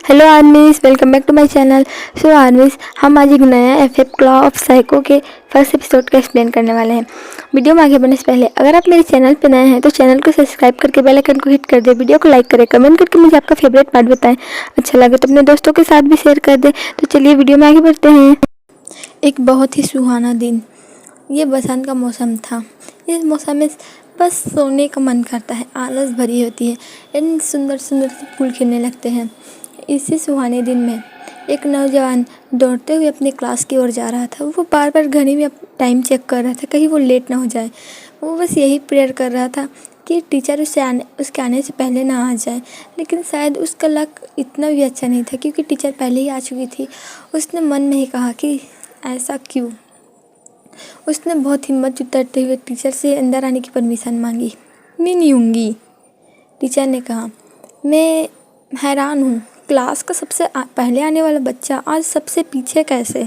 Hello armies, welcome back to my channel. So armies, हम आज एक नया एफ क्लॉ ऑफ साइको के फर्स्ट एपिसोड का एक्सप्लेन करने वाले हैं। वीडियो में आगे बढ़ने से पहले अगर आप मेरे चैनल पर नए हैं तो चैनल को सब्सक्राइब करके बेल आइकन को हिट कर दें, वीडियो को लाइक करें, कमेंट करके मुझे आपका फेवरेट पार्ट बताएं। अच्छा लगे तो अपने दोस्तों के साथ भी शेयर कर दें। तो चलिए वीडियो में आगे बढ़ते हैं। एक बहुत ही सुहाना दिन, ये बसंत का मौसम था। इस मौसम में बस सोने का मन करता है, आलस भरी होती है, इन सुंदर सुंदर से फूल खिलने लगते हैं। इसी सुहाने दिन में एक नौजवान दौड़ते हुए अपनी क्लास की ओर जा रहा था। वो बार बार घड़ी में टाइम चेक कर रहा था, कहीं वो लेट ना हो जाए। वो बस यही प्रेयर कर रहा था कि टीचर उसके आने से पहले ना आ जाए। लेकिन शायद उसका लक इतना भी अच्छा नहीं था, क्योंकि टीचर पहले ही आ चुकी थी। उसने मन में ही कहा कि ऐसा क्यों। उसने बहुत हिम्मत जुटाते हुए टीचर से अंदर आने की परमिशन मांगी। मैं नहीं आऊँगी, टीचर ने कहा। मैं हैरान हूँ, क्लास का सबसे पहले आने वाला बच्चा आज सबसे पीछे कैसे।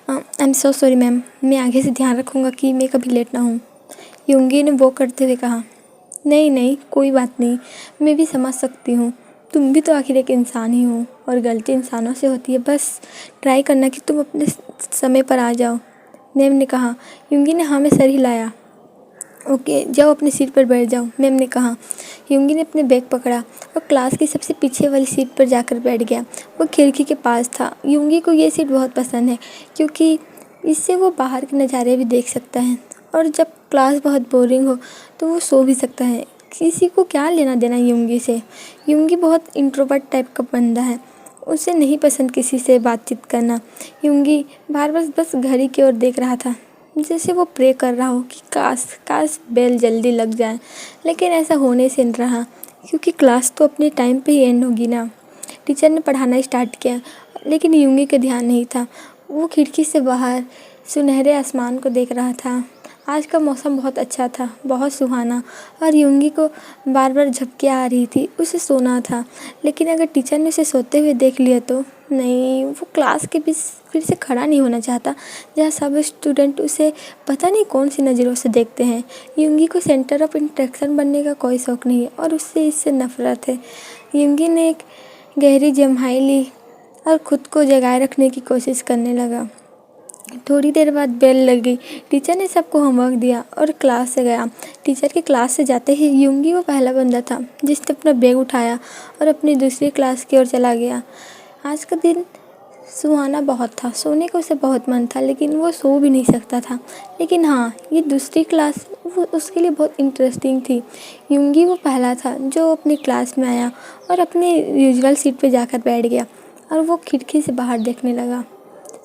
I am so sorry ma'am, मैं आगे से ध्यान रखूँगा कि मैं कभी लेट ना हूँ, यूंगी ने वो करते हुए कहा। नहीं नहीं, कोई बात नहीं, मैं भी समझ सकती हूँ। तुम भी तो आखिर एक इंसान ही हो और गलती इंसानों से होती है। बस ट्राई करना कि तुम अपने समय पर आ जाओ, मैम ने कहा। यूंगी ने हाँ में सर हिलाया। ओके, जाओ अपनी सीट पर बैठ जाओ, मैम ने कहा। यूंगी ने अपने बैग पकड़ा और क्लास की सबसे पीछे वाली सीट पर जाकर बैठ गया। वो खिड़की के पास था। यूंगी को ये सीट बहुत पसंद है, क्योंकि इससे वो बाहर के नज़ारे भी देख सकता है, और जब क्लास बहुत बोरिंग हो तो वो सो भी सकता है। किसी को क्या लेना देना यूंगी से। यूंगी बहुत इंट्रोवर्ट टाइप का बंदा है, उसे नहीं पसंद किसी से बातचीत करना। यूंगी बार बार बस घड़ी की ओर देख रहा था, जैसे वो प्रे कर रहा हो कि काश बेल जल्दी लग जाए। लेकिन ऐसा होने से नहीं रहा, क्योंकि क्लास तो अपने टाइम पे ही एंड होगी ना। टीचर ने पढ़ाना स्टार्ट किया, लेकिन यूंगी का ध्यान नहीं था। वो खिड़की से बाहर सुनहरे आसमान को देख रहा था। आज का मौसम बहुत अच्छा था, बहुत सुहाना, और यूंगी को बार बार झपकियाँ आ रही थी। उसे सोना था, लेकिन अगर टीचर ने उसे सोते हुए देख लिया तो नहीं। वो क्लास के बीच फिर से खड़ा नहीं होना चाहता, जहाँ सब स्टूडेंट उसे पता नहीं कौन सी नज़रों से देखते हैं। यूंगी को सेंटर ऑफ इंट्रैक्शन बनने का कोई शौक़ नहीं है, और उससे इससे नफरत है। यूंगी ने एक गहरी जम्हाई ली और ख़ुद को जगाए रखने की कोशिश करने लगा। थोड़ी देर बाद बेल लग गई। टीचर ने सबको होमवर्क दिया और क्लास से गया। टीचर की क्लास से जाते ही यूंगी वो पहला बंदा था जिसने अपना बैग उठाया और अपनी दूसरी क्लास की ओर चला गया। आज का दिन सुहाना बहुत था, सोने को उसे बहुत मन था, लेकिन वो सो भी नहीं सकता था। लेकिन हाँ, ये दूसरी क्लास वो उसके लिए बहुत इंटरेस्टिंग थी। यूंगी वो पहला था जो अपनी क्लास में आया और अपनी यूजुअल सीट पर जाकर बैठ गया, और वो खिड़की से बाहर देखने लगा।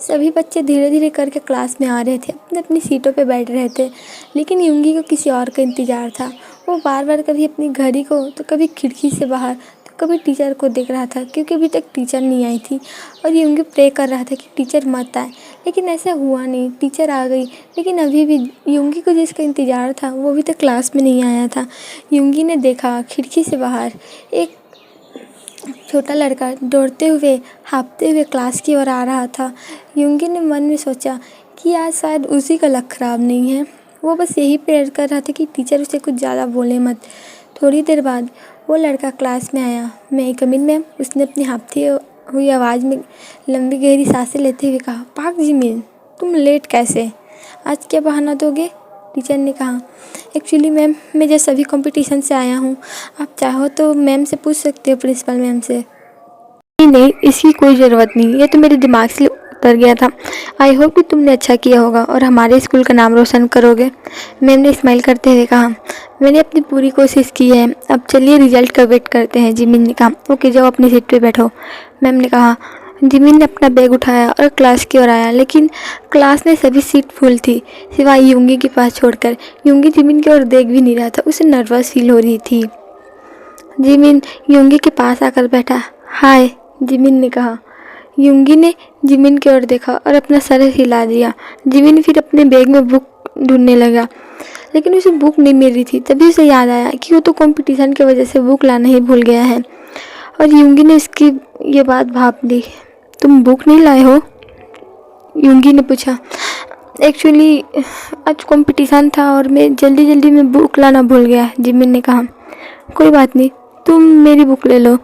सभी बच्चे धीरे धीरे करके क्लास में आ रहे थे, अपनी अपनी सीटों पे बैठ रहे थे, लेकिन यूंगी को किसी और का इंतज़ार था। वो बार बार कभी अपनी घड़ी को तो कभी खिड़की से बाहर तो कभी टीचर को देख रहा था, क्योंकि अभी तक टीचर नहीं आई थी। और यूंगी प्रे कर रहा था कि टीचर मत आए, लेकिन ऐसा हुआ नहीं। टीचर आ गई, लेकिन अभी भी यूंगी को जिसका इंतज़ार था वो अभी तक क्लास में नहीं आया था। यूंगी ने देखा खिड़की से बाहर एक छोटा लड़का दौड़ते हुए हाँफते हुए क्लास की ओर आ रहा था। यूंगी ने मन में सोचा कि आज शायद उसी का लक ख़राब नहीं है। वो बस यही प्रेयर कर रहा था कि टीचर उसे कुछ ज़्यादा बोले मत। थोड़ी देर बाद वो लड़का क्लास में आया। मैं कम इन मैम, उसने अपनी हाँफती हुई आवाज़ में लंबी गहरी सांसें लेते हुए कहा। पाक जिमिन, तुम लेट कैसे? आज क्या बहाना दोगे? टीचर ने कहा। एक्चुअली मैम, मैं जैसे अभी कंपटीशन से आया हूँ, आप चाहो तो मैम से पूछ सकते हो, प्रिंसिपल मैम से। नहीं, इसकी कोई ज़रूरत नहीं, ये तो मेरे दिमाग से उतर गया था। आई होप कि तुमने अच्छा किया होगा और हमारे स्कूल का नाम रोशन करोगे, मैम ने स्माइल करते हुए कहा। मैंने अपनी पूरी कोशिश की है, अब चलिए रिजल्ट का वेट करते हैं, जिमिन ने कहा। ओके, जाओ अपनी सीट पे बैठो, मैम ने कहा। जिमिन ने अपना बैग उठाया और क्लास की ओर आया, लेकिन क्लास में सभी सीट फुल थी सिवाय यूंगी के पास छोड़कर। यूंगी जिमिन की ओर देख भी नहीं रहा था, उसे नर्वस फील हो रही थी। जिमिन यूंगी के पास आकर बैठा। हाय, जिमिन ने कहा। यूंगी ने जिमिन की ओर देखा और अपना सर हिला दिया। जिमिन फिर अपने बैग में बुक ढूंढने लगा, लेकिन उसे बुक नहीं मिल रही थी। तभी उसे याद आया कि वो तो कंपटीशन की वजह से बुक लाना ही भूल गया है, और यूंगी ने इसकी ये बात भाप ली। तुम बुक नहीं लाए हो? यूंगी ने पूछा। एक्चुअली आज कंपटीशन था और मैं जल्दी जल्दी में बुक लाना भूल गया, जिमिन ने कहा। कोई बात नहीं, तुम मेरी बुक ले लो,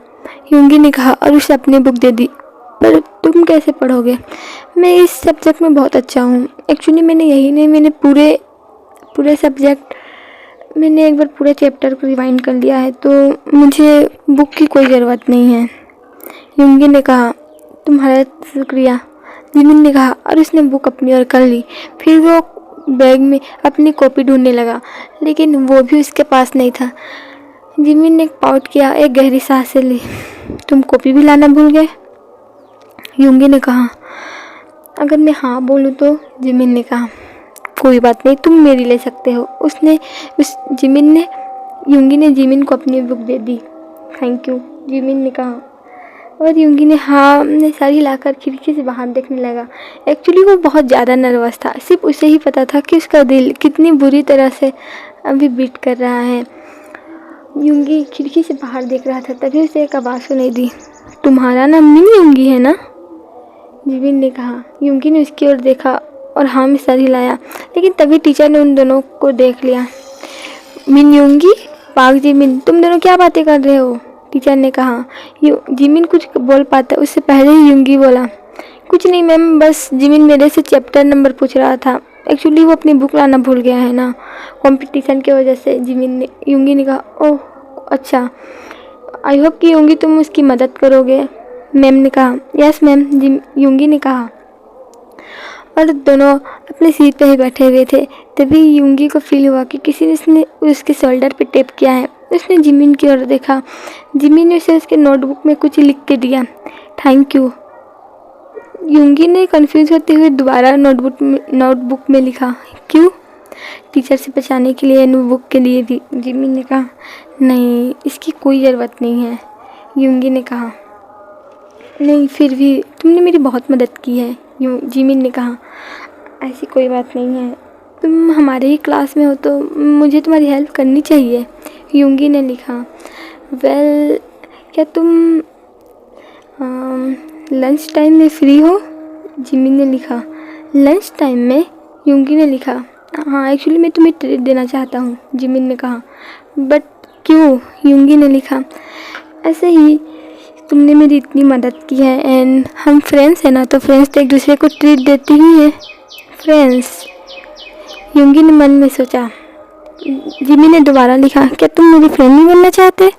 यूंगी ने कहा और उसे अपनी बुक दे दी। पर तुम कैसे पढ़ोगे? मैं इस सब्जेक्ट में बहुत अच्छा हूँ। एक्चुअली मैंने यही नहीं, मैंने पूरे सब्जेक्ट, मैंने एक बार पूरे चैप्टर को रिवाइंड कर लिया है, तो मुझे बुक की कोई ज़रूरत नहीं है। यूंगी ने कहा, तुम्हारा शुक्रिया, जिमिन ने कहा और उसने बुक अपनी ओर कर ली। फिर वो बैग में अपनी कॉपी ढूंढने लगा, लेकिन वो भी उसके पास नहीं था। जिमिन ने पाउट किया, एक गहरी सांस ली। तुम कॉपी भी लाना भूल गए? यूंगी ने कहा। अगर मैं हाँ बोलूँ तो? जिमिन ने कहा। कोई बात नहीं, तुम मेरी ले सकते हो। यूंगी ने जिमिन को अपनी book they the. Thank you, Jimin ने कहा और यूंगी ने हाँ ने सारी लाकर खिड़की से बाहर देखने लगा। एक्चुअली वो बहुत ज़्यादा नर्वस था। सिर्फ उसे ही पता था कि उसका दिल कितनी बुरी तरह से अभी बीट कर रहा है। यूंगी खिड़की से बाहर देख रहा था, तभी उसे एक आवाज़ सुनाई दी। तुम्हारा नाम मिन यूंगी है ना? जिमिन ने कहा। यूंगी ने उसकी ओर देखा और हाँ में सर हिलाया, लेकिन तभी टीचर ने उन दोनों को देख लिया। मिन यूंगी, पाक जिमिन, तुम दोनों क्या बातें कर रहे हो? टीचर ने कहा। जिमिन कुछ बोल पाता उससे पहले ही यूंगी बोला। कुछ नहीं मैम, बस जिमिन मेरे से चैप्टर नंबर पूछ रहा था। एक्चुअली वो अपनी बुक लाना भूल गया है ना, कंपटीशन की वजह से। यूंगी ने कहा। ओह अच्छा, आई होप कि यूंगी तुम उसकी मदद करोगे, मैम ने कहा। यस मैम, यूंगी ने कहा। और दोनों अपने सीट पर ही बैठे हुए थे। तभी यूंगी को फील हुआ कि किसी ने उसके शोल्डर पे टैप किया है। उसने जिमिन की ओर देखा। जिमिन ने उसे उसके नोटबुक में कुछ लिख के दिया। Thank you. यूंगी ने कंफ्यूज होते हुए दोबारा नोटबुक में लिखा। क्यों? टीचर से बचाने के लिए, नोटबुक के लिए भी। जिमिन ने कहा। नहीं, इसकी कोई ज़रूरत नहीं है, यूंगी ने कहा। नहीं, फिर भी तुमने मेरी बहुत मदद की है, जिमिन ने कहा। ऐसी कोई बात नहीं है, तुम हमारे ही क्लास में हो तो मुझे तुम्हारी हेल्प करनी चाहिए, यूंगी ने लिखा। वेल, क्या तुम लंच टाइम में फ्री हो? जिमिन ने लिखा। लंच टाइम में? यूंगी ने लिखा। हाँ, एक्चुअली मैं तुम्हें ट्रीट देना चाहता हूँ, जिमिन ने कहा। बट क्यों? यूंगी ने लिखा। ऐसे ही, तुमने मेरी इतनी मदद की है एंड हम फ्रेंड्स हैं ना, तो फ्रेंड्स तो एक दूसरे को ट्रीट देती ही हैं। फ्रेंड्स, यूंगी ने मन में सोचा। जिमी ने दोबारा लिखा। क्या तुम मेरी फ्रेंड नहीं बनना चाहते?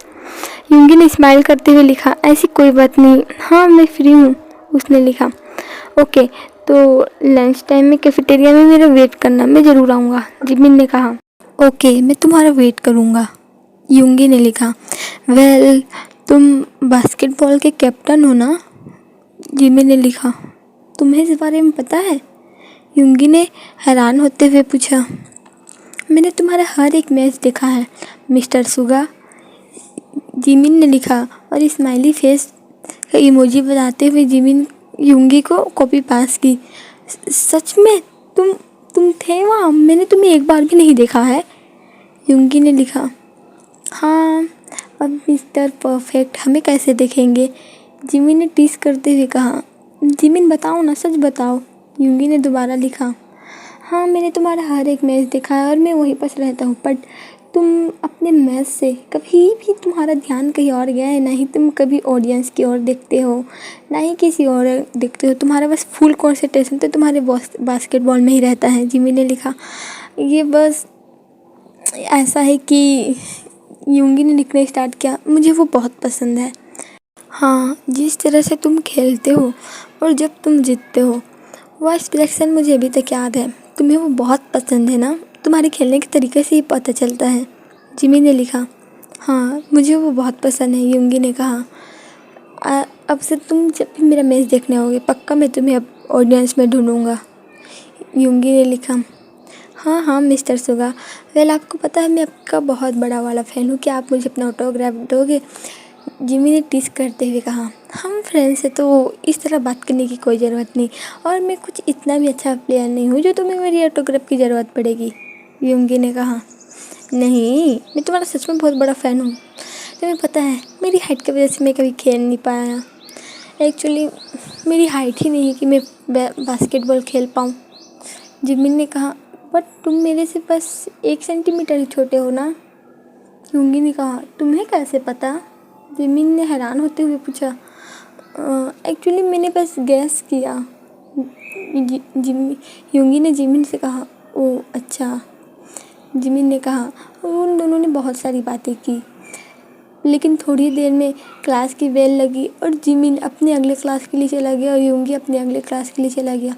यूंगी ने स्माइल करते हुए लिखा। ऐसी कोई बात नहीं, हाँ मैं फ्री हूँ, उसने लिखा। ओके, तो लंच टाइम में कैफेटेरिया में मेरा वेट करना, मैं ज़रूर आऊँगा, जिमिन ने कहा। ओके, मैं तुम्हारा वेट करूँगा, यूंगी ने लिखा। वेल, तुम बास्केटबॉल के कैप्टन हो ना? जिमी ने लिखा। तुम्हें इस बारे में पता है? यूंगी ने हैरान होते हुए पूछा। मैंने तुम्हारा हर एक मैच देखा है, मिस्टर सुगा, जिमिन ने लिखा और स्माइली फेस का इमोजी बनाते हुए जिमिन यूंगी को कॉपी पास की। सच में तुम थे वहाँ? मैंने तुम्हें एक बार भी नहीं देखा है, यूंगी ने लिखा। हाँ, अब मिस्टर परफेक्ट हमें कैसे देखेंगे, जिमिन ने टीस करते हुए कहा। जिमिन बताओ ना, सच बताओ, यूंगी ने दोबारा लिखा। हाँ, मैंने तुम्हारा हर एक मैच देखा है और मैं वहीं पास रहता हूँ, बट तुम अपने मैच से कभी भी तुम्हारा ध्यान कहीं और गया है? ना ही तुम कभी ऑडियंस की ओर देखते हो, ना ही किसी और देखते हो। तुम्हारा बस फुल कॉन्सेंट्रेशन तो तुम्हारे बास्केटबॉल में ही रहता है, जिमिन ने लिखा। ये बस ऐसा है कि, यूंगी ने लिखना स्टार्ट किया, मुझे वो बहुत पसंद है। हाँ, जिस तरह से तुम खेलते हो और जब तुम जीतते हो, वो एक्सप्रेशन मुझे अभी तक याद है। तुम्हें वो बहुत पसंद है ना? तुम्हारे खेलने के तरीके से ही पता चलता है, जिमी ने लिखा। हाँ, मुझे वो बहुत पसंद है, यूंगी ने कहा। अब से तुम जब भी मेरा मैच देखने आओगे, पक्का मैं तुम्हें अब ऑडियंस में ढूंढूंगा, यूंगी ने लिखा। हाँ हाँ मिस्टर सुगा, वेल आपको पता है मैं आपका बहुत बड़ा वाला फ़ैन हूँ, क्या आप मुझे अपना ऑटोग्राफ दोगे? जिमी ने टीस करते हुए कहा। हम फ्रेंड्स हैं तो इस तरह बात करने की कोई ज़रूरत नहीं, और मैं कुछ इतना भी अच्छा प्लेयर नहीं हूँ जो तुम्हें मेरी ऑटोग्राफ की ज़रूरत पड़ेगी, यूंगी ने कहा। नहीं, मैं तुम्हारा सच में बहुत बड़ा फ़ैन हूँ। तुम्हें पता है मेरी हाइट की वजह से मैं कभी खेल नहीं पाया। एक्चुअली मेरी हाइट ही नहीं है कि मैं बास्केटबॉल खेल पाऊँ, जिमिन ने कहा। बट तुम मेरे से बस 1 सेंटीमीटर ही छोटे हो ना, यूंगी ने कहा। तुम्हें कैसे पता, जिमिन ने हैरान होते हुए पूछा। एक्चुअली मैंने बस गैस किया। यूंगी ने जिमिन से कहा। ओह अच्छा, जिमिन ने कहा। उन दोनों ने बहुत सारी बातें की, लेकिन थोड़ी देर में क्लास की बेल लगी और जिमिन अपने अगले क्लास के लिए चला गया और यूंगी अपने अगले क्लास के लिए चला गया।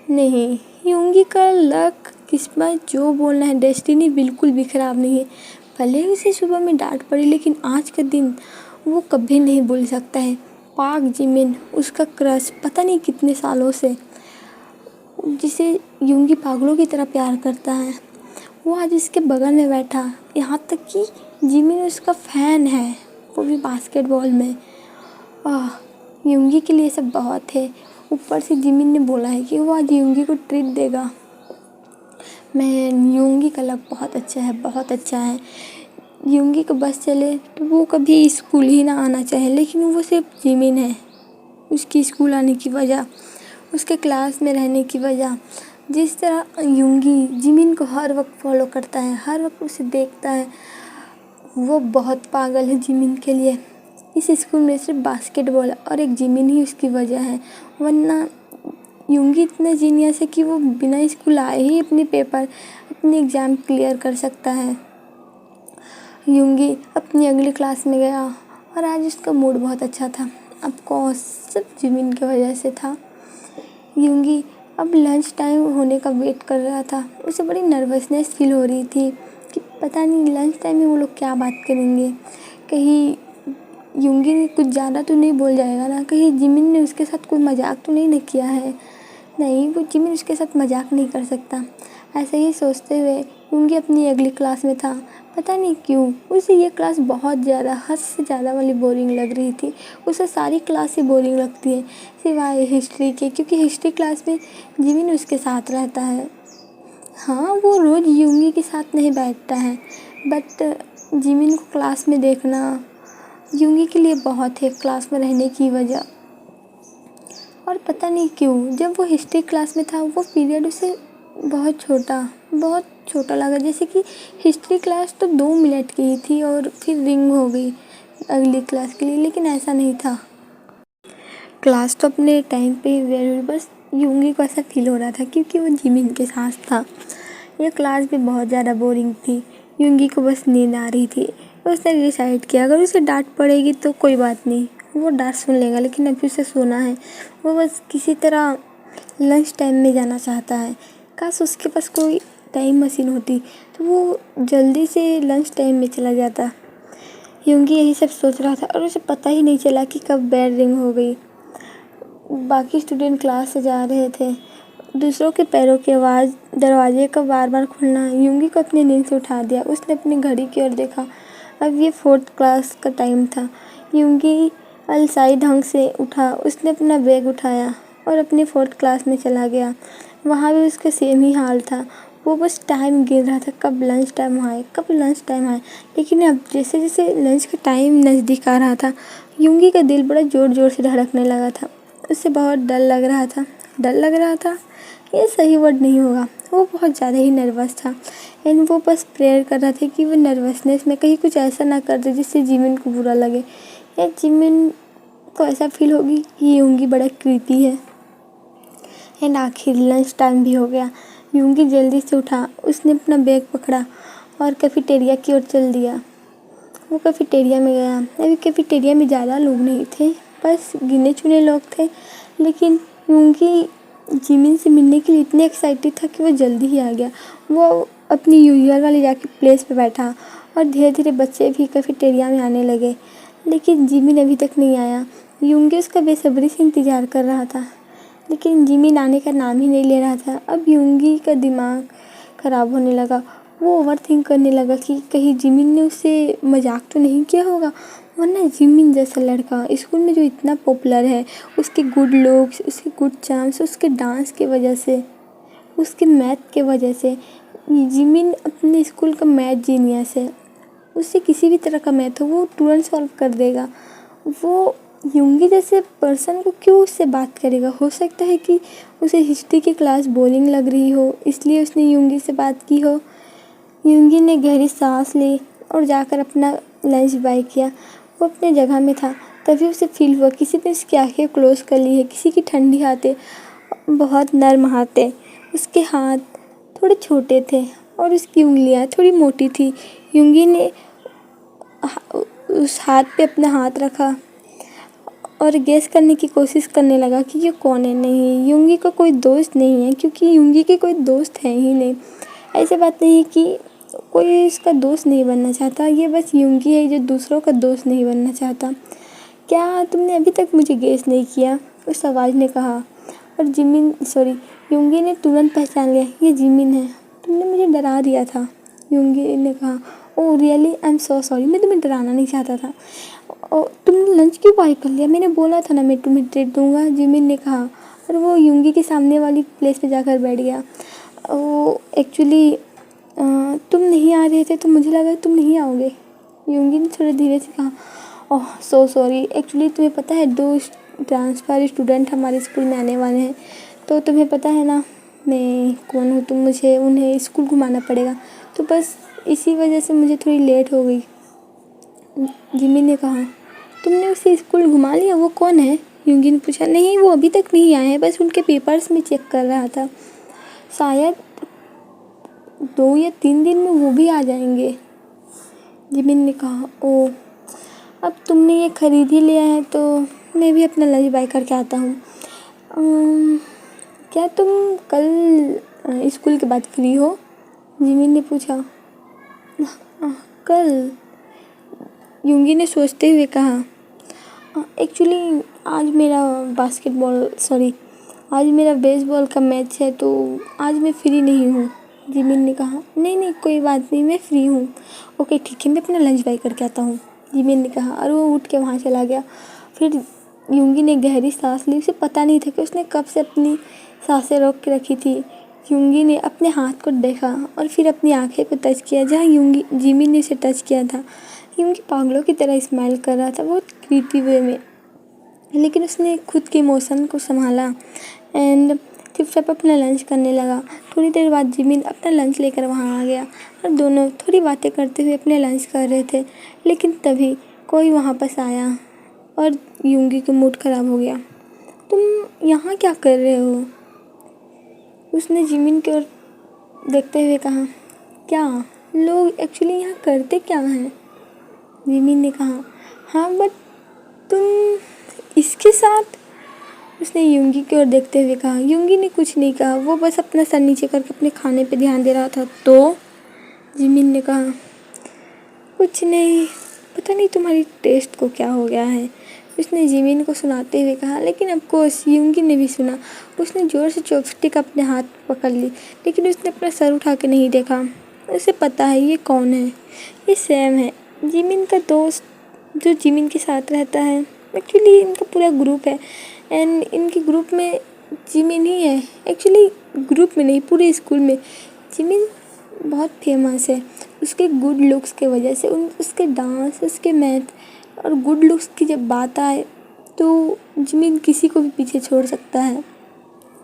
नहीं, यूंगी का लक, किस्मत, जो बोलना है, डेस्टिनी बिल्कुल भी ख़राब नहीं है। भले ही उसे सुबह में डांट पड़ी, लेकिन आज का दिन वो कभी नहीं भूल सकता है। पाक जिमिन, उसका क्रश, पता नहीं कितने सालों से, जिसे यूंगी पागलों की तरह प्यार करता है, वो आज इसके बगल में बैठा। यहाँ तक कि जिमिन उसका फ़ैन है, वो भी बास्केटबॉल में। यूंगी के लिए सब बहुत है। ऊपर से जिमिन ने बोला है कि वो आज यूंगी को ट्रीट देगा। यूंगी का लक बहुत अच्छा है, बहुत अच्छा है। यूंगी को बस चले तो वो कभी स्कूल ही ना आना चाहे, लेकिन वो सिर्फ जिमिन है। उसकी स्कूल आने की वजह, उसके क्लास में रहने की वजह, जिस तरह यूंगी जिमिन को हर वक्त फॉलो करता है, हर वक्त उसे देखता है, वो बहुत पागल है जिमिन के लिए। इस स्कूल में सिर्फ बास्केटबॉल और एक जिमिन ही उसकी वजह है, वरना यूंगी इतना जीनियस है कि वो बिना स्कूल आए ही अपने एग्ज़ाम क्लियर कर सकता है। यूंगी अपनी अगली क्लास में गया और आज उसका मूड बहुत अच्छा था। ऑफकोर्स सिर्फ जिमिन की वजह से था। यूंगी अब लंच टाइम होने का वेट कर रहा था। उसे बड़ी नर्वसनेस फील हो रही थी कि पता नहीं लंच टाइम में वो लोग क्या बात करेंगे। कहीं यूंगी ने कुछ ज़्यादा तो नहीं बोल जाएगा ना, कहीं जिमिन ने उसके साथ कोई मजाक तो नहीं न किया है। नहीं, वो जिमिन उसके साथ मजाक नहीं कर सकता। ऐसे ही सोचते हुए यूंगी अपनी अगली क्लास में था। पता नहीं क्यों उसे ये क्लास बहुत ज़्यादा, हद से ज़्यादा वाली बोरिंग लग रही थी। उसे सारी क्लास ही बोरिंग लगती है सिवाय हिस्ट्री के, क्योंकि हिस्ट्री क्लास में जिमिन उसके साथ रहता है। हाँ, वो रोज़ यूंगी के साथ नहीं बैठता है, बट जिमिन को क्लास में देखना यूंगी के लिए बहुत है, क्लास में रहने की वजह। और पता नहीं क्यों जब वो हिस्ट्री क्लास में था, वो पीरियड उसे बहुत छोटा लगा। जैसे कि हिस्ट्री क्लास तो 2 मिनट की ही थी और फिर रिंग हो गई अगली क्लास के लिए, लेकिन ऐसा नहीं था। क्लास तो अपने टाइम पे ही हुई, बस यूंगी को ऐसा फील हो रहा था क्योंकि वो जिमिन के साथ था। ये क्लास भी बहुत ज़्यादा बोरिंग थी। यूंगी को बस नींद आ रही थी। उसने डिसाइड किया अगर उसे डांट पड़ेगी तो कोई बात नहीं, वो डांट सुन लेगा, लेकिन अभी उसे सोना है। वो बस किसी तरह लंच टाइम में जाना चाहता है। काश उसके पास कोई टाइम मशीन होती तो वो जल्दी से लंच टाइम में चला जाता। यूंगी यही सब सोच रहा था और उसे पता ही नहीं चला कि कब बेल रिंग हो गई। बाकी स्टूडेंट क्लास से जा रहे थे। दूसरों के पैरों की आवाज़, दरवाजे का बार बार खुलना यूंगी को अपनी नींद से उठा दिया। उसने अपनी घड़ी की ओर देखा। अब ये 4th क्लास का टाइम था। यूंगी अलसाई ढंग से उठा। उसने अपना बैग उठाया और अपनी 4th क्लास में चला गया। वहाँ भी उसका सेम ही हाल था। वो बस टाइम गिन रहा था, कब लंच टाइम आए, कब लंच टाइम आए। लेकिन अब जैसे जैसे लंच का टाइम नज़दीक आ रहा था, यूंगी का दिल बड़ा ज़ोर ज़ोर से धड़कने लगा था। उसे बहुत डर लग रहा था, ये सही वर्ड नहीं होगा। वो बहुत ज़्यादा ही नर्वस था एंड वो बस प्रेयर कर रहा था कि वो नर्वसनेस में कहीं कुछ ऐसा ना कर दे जिससे जिमिन को बुरा लगे या जिमिन को ऐसा फील होगी कि यूंगी बड़ा क्रीपी है। एंड आखिर लंच टाइम भी हो गया। यूंगी जल्दी से उठा। उसने अपना बैग पकड़ा और कैफेटेरिया की ओर चल दिया। वो कैफेटेरिया में गया। अभी कैफेटेरिया में ज़्यादा लोग नहीं थे, बस गिने चुने लोग थे, लेकिन यूंगी जिमिन से मिलने के लिए इतने एक्साइटेड था कि वो जल्दी ही आ गया। वो अपनी यूजुअल वाली जाके प्लेस पे बैठा और धीरे धीरे बच्चे भी कैफेटेरिया में आने लगे, लेकिन जिमिन अभी तक नहीं आया। यूंगी उसका बेसब्री से इंतज़ार कर रहा था, लेकिन जिमिन आने का नाम ही नहीं ले रहा था। अब यूंगी का दिमाग ख़राब होने लगा। वो ओवरथिंक करने लगा कि कहीं जिमिन ने उससे मजाक तो नहीं किया होगा, वरना जिमिन जैसा लड़का स्कूल में जो इतना पॉपुलर है, उसके गुड लुक्स, उसके गुड चार्म्स, उसके डांस की वजह से, उसके मैथ के वजह से, जिमिन अपने स्कूल का मैथ जीनियस है। उससे किसी भी तरह का मैथ हो वो तुरंत सॉल्व कर देगा। वो यूंगी जैसे पर्सन को क्यों उससे बात करेगा। हो सकता है कि उसे हिस्ट्री की क्लास बोरिंग लग रही हो, इसलिए उसने यूंगी से बात की हो। यूंगी ने गहरी सांस ली और जाकर अपना लंच बाय किया। वो अपने जगह में था। तभी उसे फील हुआ किसी ने उसकी आंखें क्लोज कर ली है, किसी की ठंडी हाथें, बहुत नर्म हाथें। उसके हाथ थोड़े छोटे थे और उसकी उंगलियां थोड़ी मोटी थी। युंगी ने उस हाथ पे अपना हाथ रखा और गेस करने की कोशिश करने लगा कि ये कौन है। नहीं, युंगी का कोई दोस्त नहीं है, क्योंकि युंगी के कोई दोस्त है ही नहीं। ऐसी बात नहीं कि कोई इसका दोस्त नहीं बनना चाहता, ये बस युंगी है जो दूसरों का दोस्त नहीं बनना चाहता। क्या तुमने अभी तक मुझे गेस नहीं किया? उस आवाज़ ने कहा। और युंगी ने तुरंत पहचान लिया, ये जिमिन है। तुमने मुझे डरा दिया था, युंगी ने कहा। Oh really, I am so sorry, मैं तुम्हें डराना नहीं चाहता था। तुमने लंच क्यों बाय कर लिया? मैंने बोला था ना मैं तुम्हें ट्रीट दूंगा, जिमिन ने कहा। और वो युंगी के सामने वाली प्लेस पे जाकर बैठ गया। एक्चुअली तुम नहीं आ रहे थे तो मुझे लगा तुम नहीं आओगे, युंगी ने थोड़े धीरे से कहा। ओह सो सॉरी, एक्चुअली तुम्हें पता है 2 ट्रांसफ़र स्टूडेंट हमारे स्कूल में आने वाले हैं, तो तुम्हें पता है ना मैं कौन हूँ, तो मुझे उन्हें स्कूल घुमाना पड़ेगा, तो बस इसी वजह से मुझे थोड़ी लेट हो गई, जिमिन ने कहा। तुमने उसे स्कूल घुमा लिया? वो कौन है? युंगी ने पूछा। नहीं, वो अभी तक नहीं आए हैं, बस उनके पेपर्स में चेक कर रहा था। शायद 2 या 3 दिन में वो भी आ जाएंगे, जिमिन ने कहा। ओह, अब तुमने ये खरीद ही लिया है तो मैं भी अपना लंच बाय करके आता हूँ। क्या तुम कल स्कूल के बाद फ्री हो? जिमिन ने पूछा। कल, युंगी ने सोचते हुए कहा। एक्चुअली आज मेरा बेसबॉल का मैच है, तो आज मैं फ्री नहीं हूँ, जिमिन ने कहा। नहीं कोई बात नहीं, मैं फ्री हूँ। ओके ठीक है, मैं अपना लंच बाय करके आता हूँ, जिमिन ने कहा। और वो उठ के वहाँ चला गया। फिर युंगी ने गहरी सांस ली। उसे पता नहीं था कि उसने कब से अपनी सांसें रोक के रखी थी। युंगी ने अपने हाथ को देखा और फिर अपनी आंखें को टच किया जहाँ जिमिन ने उसे टच किया था। युंगी पागलों की तरह स्माइल कर रहा था, बहुत क्रीपी वे में, लेकिन उसने खुद के इमोशन को संभाला एंड चुपचाप अपना लंच करने लगा। थोड़ी देर बाद जिमिन अपना लंच लेकर वहाँ आ गया और दोनों थोड़ी बातें करते हुए अपने लंच कर रहे थे, लेकिन तभी कोई वहाँ पास आया और युंगी का मूड ख़राब हो गया। तुम यहाँ क्या कर रहे हो? उसने जिमिन की ओर देखते हुए कहा। क्या लोग एक्चुअली यहाँ करते क्या हैं? जिमिन ने कहा। हाँ बट तुम इसके साथ, उसने युंगी की ओर देखते हुए कहा। युंगी ने कुछ नहीं कहा, वो बस अपना सर नीचे करके अपने खाने पे ध्यान दे रहा था। तो जिमिन ने कहा, कुछ नहीं, पता नहीं तुम्हारी टेस्ट को क्या हो गया है, उसने जिमिन को सुनाते हुए कहा। लेकिन ऑफकोर्स युंगी ने भी सुना। उसने ज़ोर से चॉपस्टिक अपने हाथ पकड़ ली, लेकिन उसने अपना सर उठा के नहीं देखा। उसे पता है ये कौन है, ये सैम है, जिमिन का दोस्त जो जिमिन के साथ रहता है। एक्चुअली इनका पूरा ग्रुप है एंड इनके ग्रुप में जिमिन ही है। एक्चुअली ग्रुप में नहीं, पूरे स्कूल में जिमिन बहुत फेमस है उसके गुड लुक्स के वजह से। उसके डांस, उसके मैथ और गुड लुक्स की जब बात आए तो जिमिन किसी को भी पीछे छोड़ सकता है।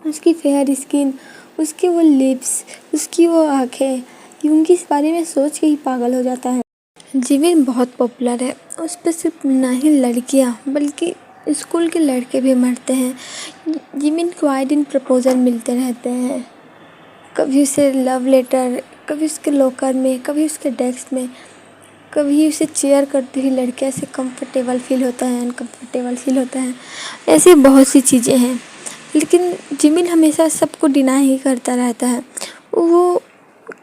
उसकी फेयर स्किन, उसके वो लिप्स, उसकी वो आँखें, युंगी इस बारे में सोच के ही पागल हो जाता है। जिमिन बहुत पॉपुलर है, उस पर सिर्फ ना ही लड़कियाँ बल्कि स्कूल के लड़के भी मरते हैं। जिमिन को आए दिन प्रपोजल मिलते रहते हैं, कभी उसे लव लेटर, कभी उसके लॉकर में, कभी उसके डेस्क में, कभी उसे चेयर करती हुई लड़कियाँ से कंफर्टेबल फील होता है, अनकंफर्टेबल फील होता है। ऐसी बहुत सी चीज़ें हैं, लेकिन जिमिन हमेशा सबको डिनाई ही करता रहता है। वो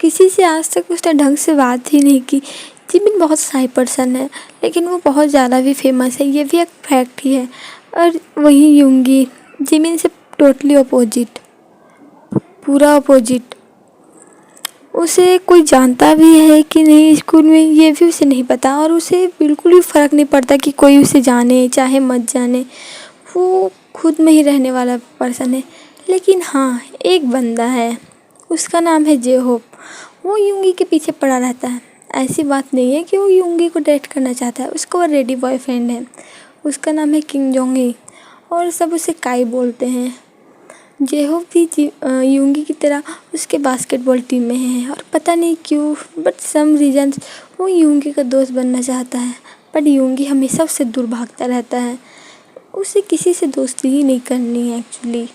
किसी से आज तक उसने ढंग से बात ही नहीं की। जिमिन बहुत शाय पर्सन है, लेकिन वो बहुत ज़्यादा भी फेमस है, ये भी एक फैक्ट ही है। और वही युंगी जिमिन से टोटली अपोजिट, पूरा अपोजिट। उसे कोई जानता भी है कि नहीं स्कूल में, ये भी उसे नहीं पता, और उसे बिल्कुल भी फ़र्क नहीं पड़ता कि कोई उसे जाने चाहे मत जाने। वो खुद में ही रहने वाला पर्सन है। लेकिन हाँ, एक बंदा है, उसका नाम है जे होप। वो युंगी के पीछे पड़ा रहता है। ऐसी बात नहीं है कि वो युंगी को डेट करना चाहता है, उसका वो रेडी बॉयफ्रेंड है। उसका नाम है किंग जोंग ही और सब उसे काई बोलते हैं। जेहोप भी युंगी की तरह उसके बास्केटबॉल टीम में है और पता नहीं क्यों बट सम रीजंस वो युंगी का दोस्त बनना चाहता है। बट यूंगी हमेशा उससे दूर भागता रहता है। उसे किसी से दोस्ती ही नहीं करनी है एक्चुअली,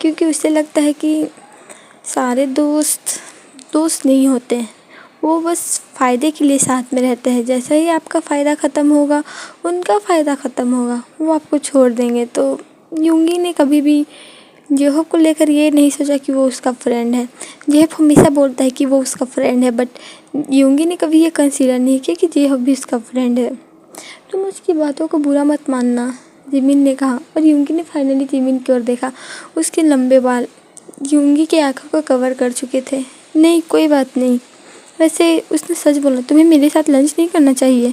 क्योंकि उसे लगता है कि सारे दोस्त दोस्त नहीं होते हैं, वो बस फ़ायदे के लिए साथ में रहते हैं। जैसा ही आपका फ़ायदा ख़त्म होगा, उनका फ़ायदा ख़त्म होगा, वो आपको छोड़ देंगे। तो यूंगी ने कभी भी जेहोप को लेकर ये नहीं सोचा कि वो उसका फ्रेंड है। जेहोप हमेशा बोलता है कि वो उसका फ्रेंड है, बट यूंगी ने कभी ये कंसीडर नहीं किया कि जेहोप भी उसका फ्रेंड है। तुम उसकी बातों को बुरा मत मानना, जिमिन ने कहा। और यूंगी ने फाइनली जिमिन की ओर देखा। उसके लंबे बाल यूंगी की आंखों को कवर कर चुके थे। नहीं, कोई बात नहीं। वैसे उसने सच बोला, तुम्हें मेरे साथ लंच नहीं करना चाहिए,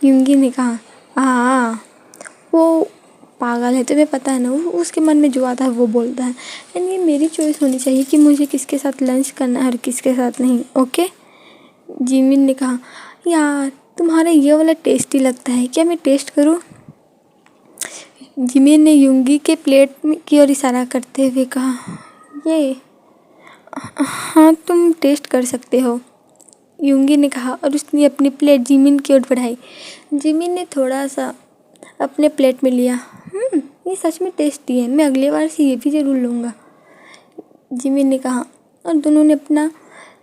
यूंगी ने कहा। हाँ, वो पागल है, तुम्हें पता है ना, वो उसके मन में जो आता है वो बोलता है। एंड ये मेरी चॉइस होनी चाहिए कि मुझे किसके साथ लंच करना है और किसके साथ नहीं, ओके, जिमिन ने कहा। यार, तुम्हारा ये वाला टेस्टी लगता है, क्या मैं टेस्ट करूँ? जिमिन ने यूंगी के प्लेट की ओर इशारा करते हुए कहा। ये हाँ, तुम टेस्ट कर सकते हो, यूंगी ने कहा। और उसने अपनी प्लेट जिमिन की ओर बढ़ाई। जिमिन ने थोड़ा सा अपने प्लेट में लिया। ये सच में टेस्टी है, मैं अगली बार से ये भी ज़रूर लूँगा, जिमिन ने कहा। और दोनों ने अपना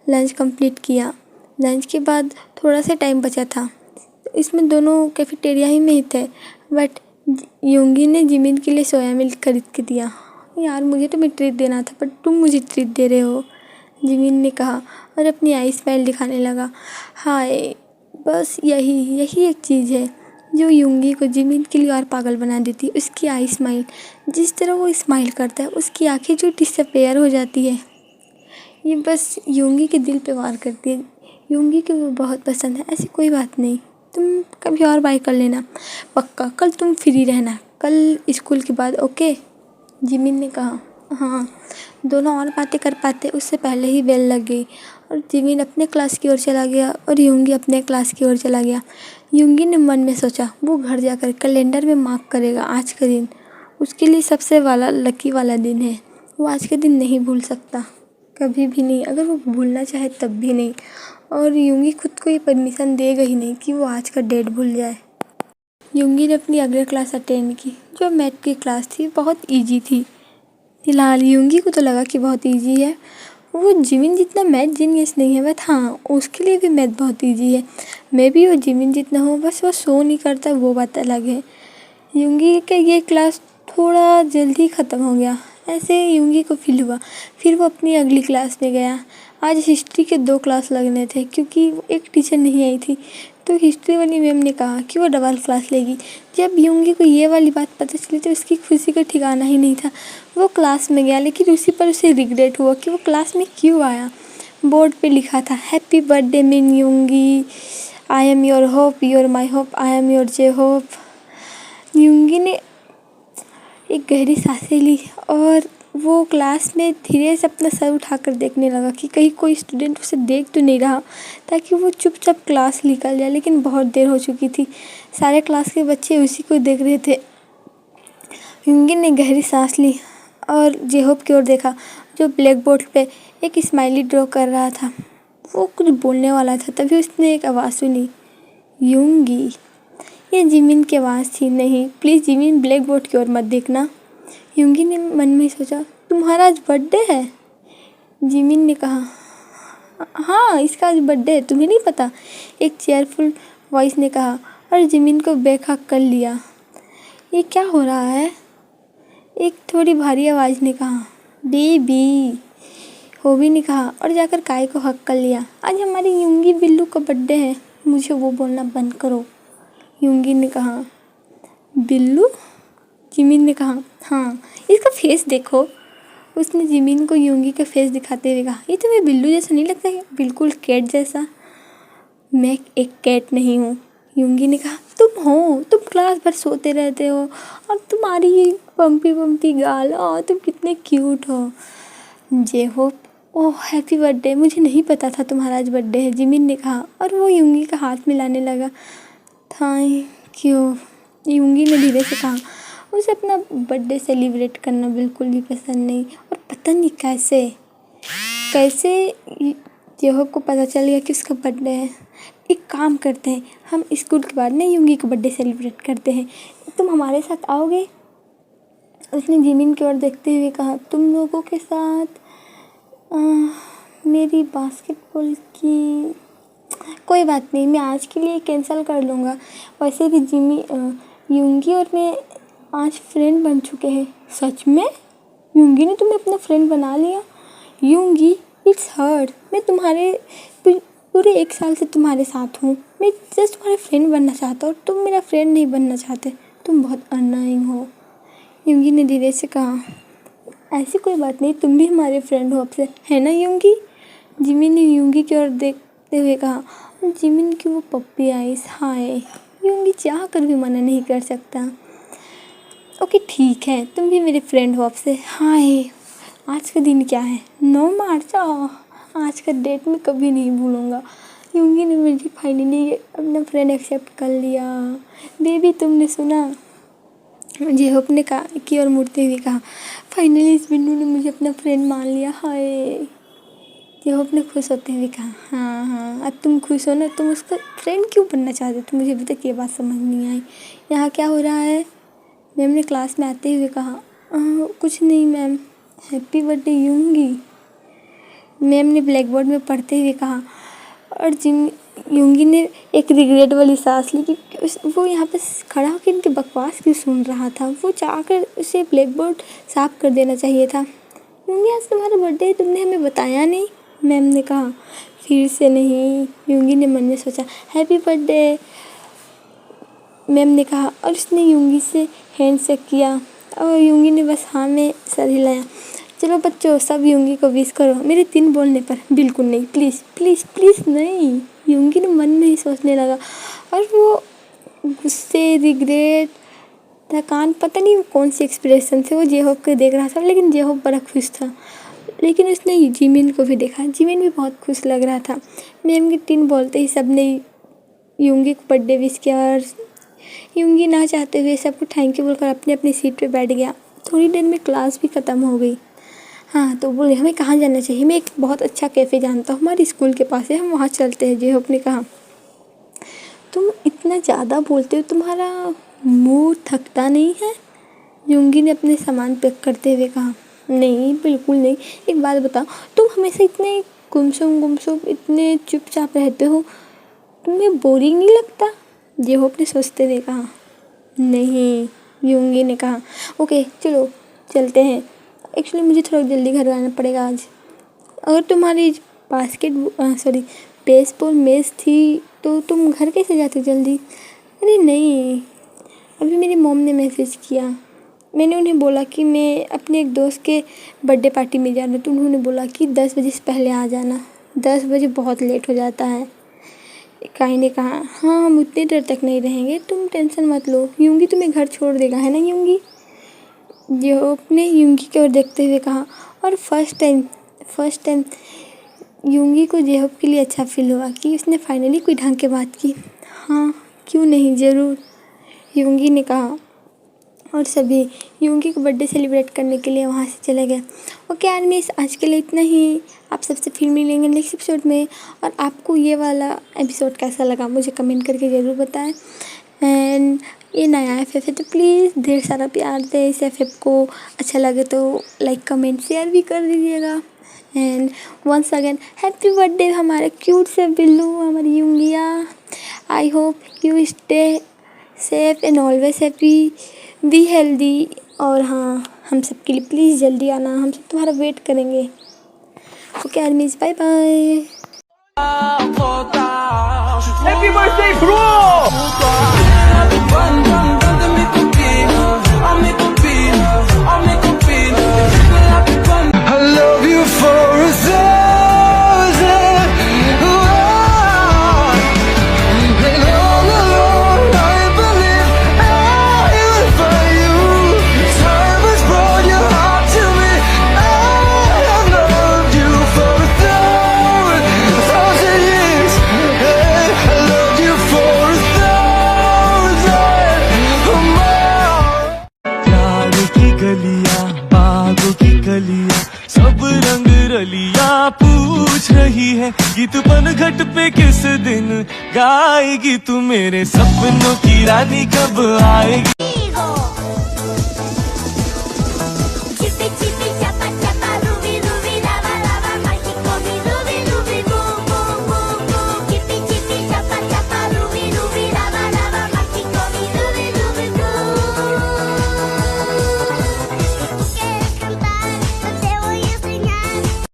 लंच कंप्लीट किया। लंच के बाद थोड़ा सा टाइम बचा था, इसमें दोनों कैफेटेरिया ही में ही थे, बट यूंगी ने जिमिन के लिए सोया मिल्क खरीद के दिया। यार, मुझे तुम्हें ट्रीट देना था, बट तुम मुझे ट्रीट दे रहे हो, जिमिन ने कहा और अपनी आई स्माइल दिखाने लगा। हाय, बस यही एक चीज़ है जो यूंगी को जिमिन के लिए और पागल बना देती है, उसकी आई स्माइल। जिस तरह वो स्माइल करता है, उसकी आंखें जो डिसअपेयर हो जाती है, ये बस यूंगी के दिल पे वार करती है। यूंगी को वो बहुत पसंद है। ऐसी कोई बात नहीं, तुम कभी और बाय कर लेना, पक्का कल तुम फ्री रहना, कल स्कूल के बाद, ओके, जिमिन ने कहा। हाँ, दोनों और बातें कर पाते उससे पहले ही बेल लग गई और जिमिन अपने क्लास की ओर चला गया और यूंगी अपने क्लास की ओर चला गया। यूंगी ने मन में सोचा, वो घर जाकर कैलेंडर में मार्क करेगा आज का दिन, उसके लिए सबसे वाला लकी वाला दिन है। वो आज के दिन नहीं भूल सकता, कभी भी नहीं। अगर वो भूलना चाहे तब भी नहीं। और यूंगी खुद को ये परमिशन देगा ही नहीं कि वो आज का डेट भूल जाए। यूंगी ने अपनी अगली क्लास अटेंड की, जो मैथ की क्लास थी। बहुत ईजी थी। फिलहाल यूंगी को तो लगा कि बहुत ईजी है। वो जिमिन जितना मैथ जीनियस नहीं है, बट हाँ, उसके लिए भी मैथ बहुत ईजी है। मैं भी वो जिमिन जितना हूँ, बस वो शो नहीं करता, वो बात अलग है। यूंगी का ये क्लास थोड़ा जल्दी ख़त्म हो गया, ऐसे यूंगी को फील हुआ। फिर वो अपनी अगली क्लास में गया। आज हिस्ट्री के 2 क्लास लगने थे, क्योंकि एक टीचर नहीं आई थी, तो हिस्ट्री वाली मैम ने कहा कि वो डबल क्लास लेगी। जब यूंगी को ये वाली बात पता चली तो उसकी खुशी का ठिकाना ही नहीं था। वो क्लास में गया, लेकिन उसी पर उसे रिग्रेट हुआ कि वो क्लास में क्यों आया। बोर्ड पे लिखा था, happy birthday Min Yoongi, I am your hope, your my hope, I am your J hope. Yoongi ने एक गहरी सांसें ली और वो क्लास में धीरे से अपना सर उठाकर देखने लगा कि कहीं कोई स्टूडेंट उसे देख तो नहीं रहा, ताकि वो चुपचाप क्लास निकल जाए। लेकिन बहुत देर हो चुकी थी, सारे क्लास के बच्चे उसी को देख रहे थे। यूंगी ने गहरी सांस ली और जेहोप की ओर देखा, जो ब्लैक बोर्ड पे एक स्माइली ड्रॉ कर रहा था। वो कुछ बोलने वाला था, तभी उसने एक आवाज़ सुनी, यूंगी। ये जिमिन की आवाज़ थी। नहीं, प्लीज़ जिमिन, ब्लैक बोर्ड की ओर मत देखना, यूंगी ने मन में सोचा। तुम्हारा आज बर्थडे है, जिमिन ने कहा। हाँ, इसका आज बर्थडे है, तुम्हें नहीं पता, एक चेयरफुल वॉइस ने कहा और जिमिन को बेखौफ कर लिया। ये क्या हो रहा है, एक थोड़ी भारी आवाज़ ने कहा। बेबी, होबी ने कहा और जाकर काय को हक कर लिया। आज हमारी यूंगी बिल्लू का बर्थडे है, मुझे वो बोलना बंद करो, यूंगी ने कहा। बिल्लू, जिमिन ने कहा। हाँ, इसका फेस देखो, उसने जिमिन को यूंगी का फेस दिखाते हुए कहा। ये तुम्हें बिल्लू जैसा नहीं लगता है, बिल्कुल कैट जैसा। मैं एक कैट नहीं हूँ, यूंगी ने कहा। तुम हो, तुम क्लास भर सोते रहते हो और तुम्हारी ये पम्पी पम्पी गाल, और तुम कितने क्यूट हो। जे होप, ओह हैप्पी बर्थडे, मुझे नहीं पता था तुम्हारा आज बर्थडे है, जिमिन ने कहा और वो यूंगी का हाथ मिलाने लगा। थैंक यू, यूंगी ने धीरे से कहा। उसे अपना बर्थडे सेलिब्रेट करना बिल्कुल भी पसंद नहीं, और पता नहीं कैसे जेहोप को पता चल गया कि उसका बर्थडे है। एक काम करते हैं, हम स्कूल के बाद ना यूंगी का बर्थडे सेलिब्रेट करते हैं, तुम हमारे साथ आओगे? उसने जिमिन की ओर देखते हुए कहा, तुम लोगों के साथ? मेरी बास्केटबॉल की, कोई बात नहीं, मैं आज के लिए कैंसिल कर लूँगा। वैसे भी यूंगी और मैं आज फ्रेंड बन चुके हैं। सच में? यूंगी ने तुम्हें अपना फ्रेंड बना लिया? यूंगी, इट्स हर्ड, मैं तुम्हारे पूरे 1 साल से तुम्हारे साथ हूँ। मैं जस्ट तुम्हारे फ्रेंड बनना चाहता हूँ और तुम मेरा फ्रेंड नहीं बनना चाहते। तुम बहुत अननोइंग हो, यूंगी ने धीरे से कहा। ऐसी कोई बात नहीं, तुम भी हमारे फ्रेंड हो अब से, है ना यूंगी? जिमिन ने यूंगी की ओर देखते हुए कहा। और जिमिन की वो पप्पी आईज, हाय, यूंगी चाह कर भी मना नहीं कर सकता। ओके ठीक है, तुम भी मेरे फ्रेंड हो अब से। हाय, आज का दिन क्या है? 9 मार्च। आज का डेट मैं कभी नहीं भूलूंगा। यूंगी ने मुझे फाइनली अपना फ्रेंड एक्सेप्ट कर लिया। बेबी, तुमने सुना? जेहोप ने कहा की और मुड़ते हुए कहा, फाइनली इस बिन्नू ने मुझे अपना फ्रेंड मान लिया। हाय, जेहोप ने खुश होते हुए कहा। हाँ हाँ, अब तुम खुश हो ना? तुम उसका फ्रेंड क्यों बनना चाहते थे? मुझे अभी तक ये बात समझ नहीं आई। यहाँ क्या हो रहा है? मैम ने क्लास में आते हुए कहा। कुछ नहीं मैम, हैप्पी बर्थडे यूंगी, मैम ने ब्लैक बोर्ड में पढ़ते हुए कहा। और यूंगी ने एक रिग्रेट वाली सांस ली कि वो यहाँ पर खड़ा होकर इनके बकवास क्यों सुन रहा था। वो चाहकर उसे ब्लैक बोर्ड साफ कर देना चाहिए था। यूंगी, आज तुम्हारा बर्थडे है, तुमने हमें बताया नहीं, मैम ने कहा। फिर से नहीं, यूंगी ने मन में सोचा। हैप्पी बर्थडे, मैम ने कहा और उसने यूंगी से हैंड शेक किया और यूंगी ने बस हाँ में सर हिलाया। चलो बच्चों, सब यूंगी को विश करो मेरे 3 बोलने पर। बिल्कुल नहीं, प्लीज़ प्लीज़ प्लीज़ नहीं, यूंगी ने मन में ही सोचने लगा। और वो गुस्से, रिग्रेट, थकान, पता नहीं कौन सी एक्सप्रेशन से वो जेहोप को देख रहा था। लेकिन जेहोप बड़ा खुश था। लेकिन उसने जिमिन को भी देखा, जिमिन भी बहुत खुश लग रहा था। मैम के 3 बोलते ही सब ने यूंगी को बर्थडे विश किया और यूंगी ना चाहते हुए सबको थैंक यू बोलकर अपनी अपनी सीट पे बैठ गया। थोड़ी देर में क्लास भी ख़त्म हो गई। हाँ, तो बोले हमें कहाँ जाना चाहिए? मैं एक बहुत अच्छा कैफ़े जानता हूँ, हमारे स्कूल के पास है, हम वहाँ चलते हैं, जेहोप ने कहा। तुम इतना ज़्यादा बोलते हो, तुम्हारा मुँह थकता नहीं है? यूंगी ने अपने सामान पैक करते हुए कहा। नहीं, बिल्कुल नहीं। एक बात बताओ, तुम हमेशा इतने गुमसुम इतने चुपचाप रहते हो, तुम्हें बोरिंग नहीं लगता? जेहोप ने सोचते हुए कहा। नहीं, यूंगी ने कहा। ओके चलो चलते हैं, एक्चुअली मुझे थोड़ा जल्दी घर आना पड़ेगा आज। अगर तुम्हारी बेसबॉल मैच थी तो तुम घर कैसे जाते जल्दी? अरे नहीं, अभी मेरी मॉम ने मैसेज किया, मैंने उन्हें बोला कि मैं अपने एक दोस्त के बर्थडे पार्टी में जा रहा हूँ, तो उन्होंने बोला कि 10 बजे से पहले आ जाना। 10 बजे बहुत लेट हो जाता है। काई ने कहा। हाँ, हम उतनी देर तक नहीं रहेंगे, तुम टेंशन मत लो, यूंगी तुम्हें घर छोड़ देगा, है ना यूंगी? जेहोप ने यूंगी की ओर देखते हुए कहा। और फर्स्ट टाइम यूंगी को जेहोप के लिए अच्छा फील हुआ कि उसने फाइनली कोई ढंग की बात की। हाँ, क्यों नहीं, ज़रूर, यूंगी ने कहा। और सभी यूंगी को बर्थडे सेलिब्रेट करने के लिए वहाँ से चले गए। ओके आर्मी, आज के लिए इतना ही। आप सबसे फिर मिलेंगे नेक्स्ट एपिसोड में। और आपको ये वाला एपिसोड कैसा लगा मुझे कमेंट करके ज़रूर बताएं। एंड ये नया एफएफ है तो प्लीज़ ढेर सारा प्यार दें इस एफएफ को। अच्छा लगे तो लाइक कमेंट शेयर भी कर दीजिएगा। And once again happy birthday हमारे क्यूट से बिल्लू, हमारी यूंगिया। I hope you stay safe and always happy, be healthy. और हाँ, हम सब के लिए प्लीज़ जल्दी आना, हम सब तुम्हारा वेट करेंगे। Okay armies, bye bye. Happy birthday, bro! है गीत पनघट पे किस दिन गाएगी तू मेरे सपनों की रानी कब आएगी